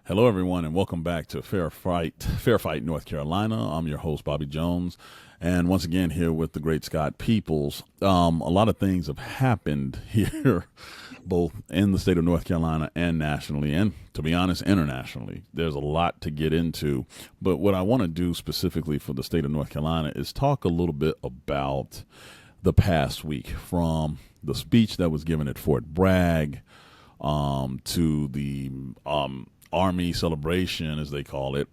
Hello, everyone, and welcome back to Fair Fight, North Carolina. I'm your host, Bobby Jones, and once again here with the great Scott Peoples. A lot of things have happened here, both in the state of North Carolina and nationally, and to be honest, internationally. There's a lot to get into, but what I want to do specifically for the state of North Carolina is talk a little bit about the past week, from the speech that was given at Fort Bragg to the Army celebration, as they call it,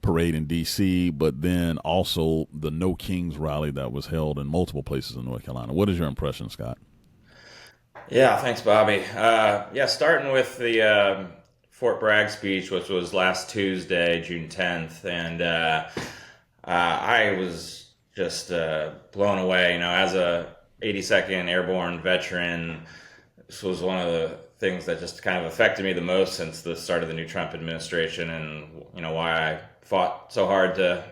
parade in D.C., but then also the No Kings rally that was held in multiple places in North Carolina. What is your impression, Scott? Yeah, thanks, Bobby. Yeah, starting with the Fort Bragg speech, which was last Tuesday, June 10th, and I was just blown away. You know, as a 82nd Airborne veteran, this was one of the things that just kind of affected me the most since the start of the new Trump administration, and why I fought so hard to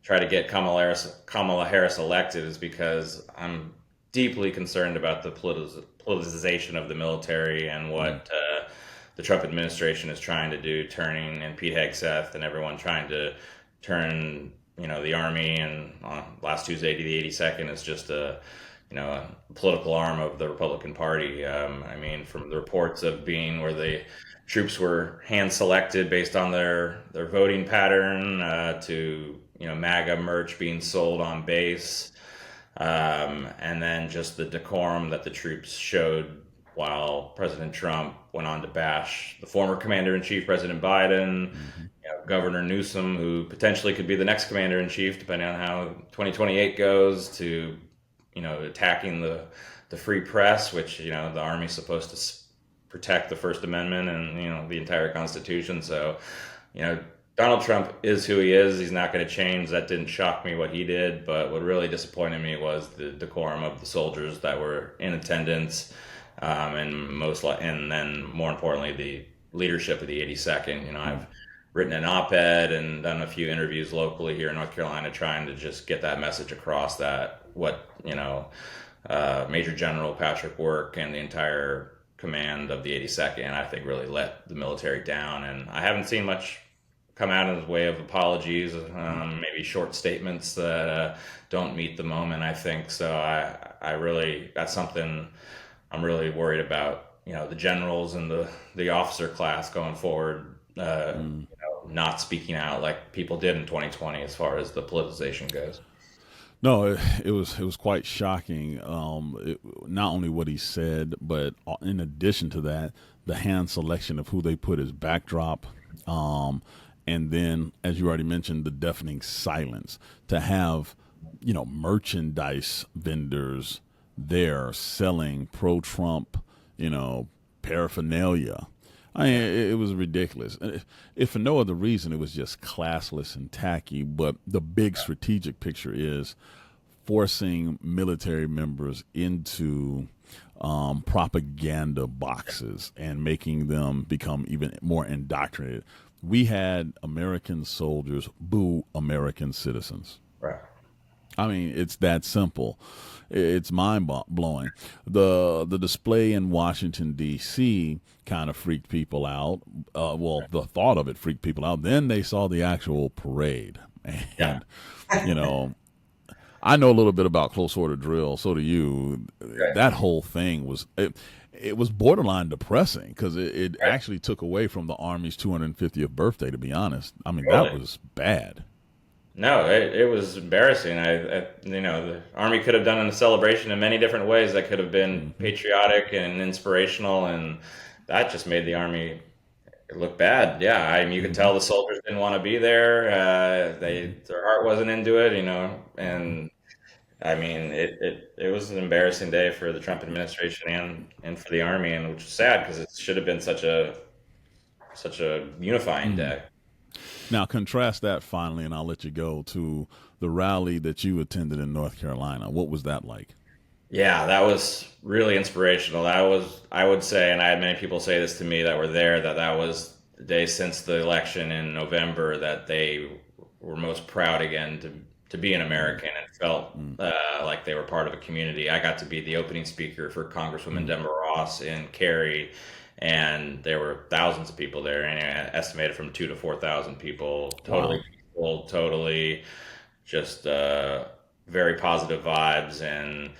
try to get Kamala Harris elected is because I'm deeply concerned about the politicization of the military and Mm. what the Trump administration is trying to do, turning and Pete Hegseth and everyone trying to turn the army and last Tuesday to the 82nd is just a political arm of the Republican Party. I mean, from the reports of being where the troops were hand selected based on their voting pattern to MAGA merch being sold on base, and then just the decorum that the troops showed while President Trump went on to bash the former commander in chief, President Biden, Hmm. Governor Newsom, who potentially could be the next commander in chief, depending on how 2028 goes, to attacking the free press, which the army's supposed to protect the First Amendment and the entire Constitution. So you know, Donald Trump is who he is. He's not going to change. That didn't shock me what he did, but what really disappointed me was the decorum of the soldiers that were in attendance, and then more importantly, the leadership of the 82nd. I've written an op-ed and done a few interviews locally here in North Carolina, trying to just get that message across that what Major General Patrick Work and the entire command of the 82nd, I think, really let the military down. And I haven't seen much come out in the way of apologies, maybe short statements that don't meet the moment, I think. So I really, that's something I'm really worried about, the generals and the officer class going forward, Mm. not speaking out like people did in 2020 as far as the politicization goes. No, it was quite shocking. Not only what he said, but in addition to that, the hand selection of who they put as backdrop, um, and then, as you already mentioned, the deafening silence to have merchandise vendors there selling pro-Trump, you know, paraphernalia. I mean, it was ridiculous. If for no other reason, it was just classless and tacky. But the big strategic picture is forcing military members into propaganda boxes and making them become even more indoctrinated. We had American soldiers boo American citizens. Right. I mean, it's that simple. It's mind blowing. The display in Washington D.C. kind of freaked people out. Well, the thought of it freaked people out. Then they saw the actual parade, Yeah. and you know, I know a little bit about close order drill. So do you. Right. That whole thing was it was borderline depressing because it Right. actually took away from the Army's 250th birthday. To be honest, I mean that Totally. was bad. No, it was embarrassing. The Army could have done a celebration in many different ways that could have been Hmm. patriotic and inspirational, and that just made the Army look bad. Yeah, I mean, you could Hmm. tell the soldiers didn't want to be there. Hmm. Their heart wasn't into it, and I mean, it was an embarrassing day for the Trump administration and for the Army, and which is sad because it should have been such a unifying Hmm. day. Now, contrast that finally, and I'll let you go to the rally that you attended in North Carolina. What was that like? Yeah, that was really inspirational. That was, I would say, and I had many people say this to me that were there, that was the day since the election in November that they were most proud again to be an American and felt Mm. like they were part of a community. I got to be the opening speaker for Congresswoman Mm. Demba Ross in Cary, and there were thousands of people there, and estimated from 2 to 4 thousand people. Totally Wow. peaceful, totally just very positive vibes. And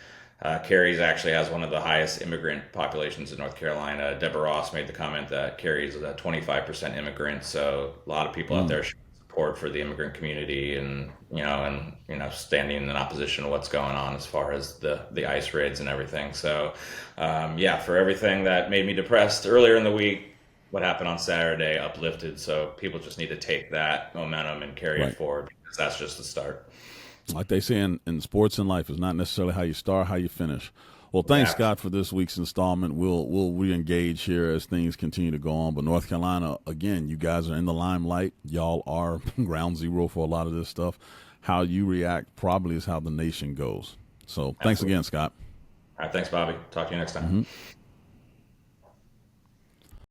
Cary's actually has one of the highest immigrant populations in North Carolina. Deborah Ross made the comment that Cary's a 25% immigrant, so a lot of people out Mm. there showing support for the immigrant community, and standing in opposition to what's going on as far as the ICE raids and everything. So, yeah, for everything that made me depressed earlier in the week, what happened on Saturday uplifted. So people just need to take that momentum and carry it Right. forward, because that's just the start. Like they say in sports and life, it's not necessarily how you start, how you finish. Well, thanks, Yeah, Scott, for this week's installment. We'll re-engage here as things continue to go on. But North Carolina, again, you guys are in the limelight. Y'all are ground zero for a lot of this stuff. How you react probably is how the nation goes. So thanks absolutely. again, Scott. All right, thanks, Bobby. Talk to you next time.